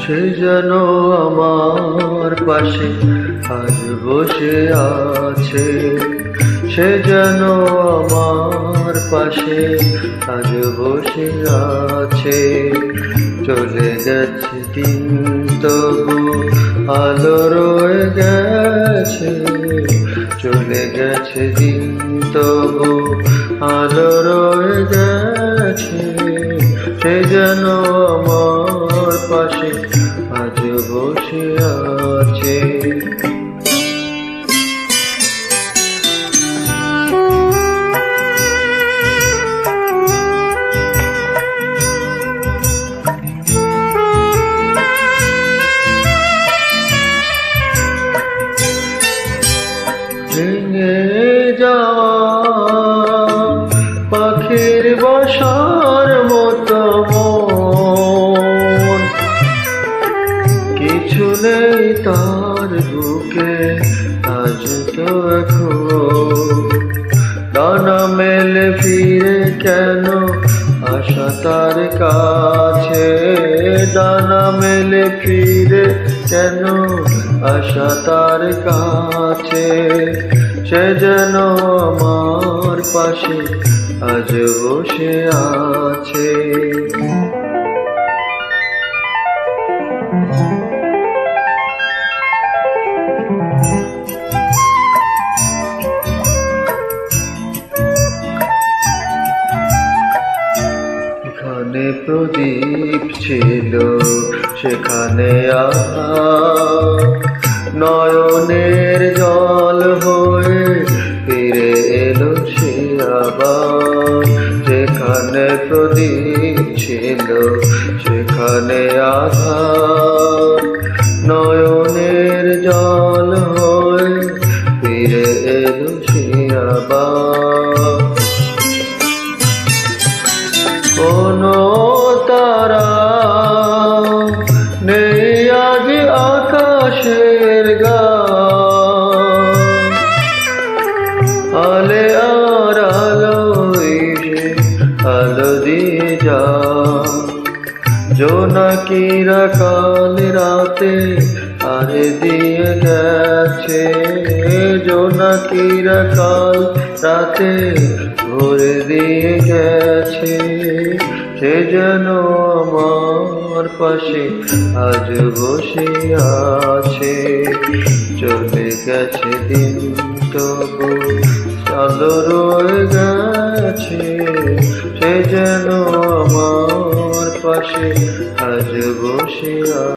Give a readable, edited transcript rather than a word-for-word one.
সে যেন আমার পাশে আজ বসে আছে, সে যেন আমার পাশে আজ বসে আছে। চলে গেছে দিন তবু আলো রয়ে গেছে, চলে গেছে দিন তবু আলো রয়ে গেছে। সে যেন আমার পাশে আজ বসে আছে। ভেঙে যাওয়া পাখির বাসার মতো মন, কিছু নেই তার বুকে আজ তো এখন। ডানা মেলে ফিরে কেন আশা তার কাছে, ডানা মেলে ফিরে কেন আশা তার কাছে। সে যেন আমার পাশে আজ বসে আছে। এখানে প্রদীপ ছিল সেখানে আধার, নয়নের জল হয়ে ফিরে এলো সে আবার। যেখানে প্রদীপ ছিল সেখানে আধার, নয়নের জল হয়ে ফিরে এলো সে আবার। কোনো তারা নেই আজ আকাশের গান, আলে আর আলোয় আলো দিয়ে যা। জোনাকিরা কাল রাতে আরে দিয়ে গেছে, জোনাকিরা কাল রাতে ভরে দিয়ে গেছে। সে যেন আমার পাশে আজ বসে আছে, চলে গেছে দিন তবু আলো রয়ে গেছে। সে যেন আমার পাশে আজ বসে আছে।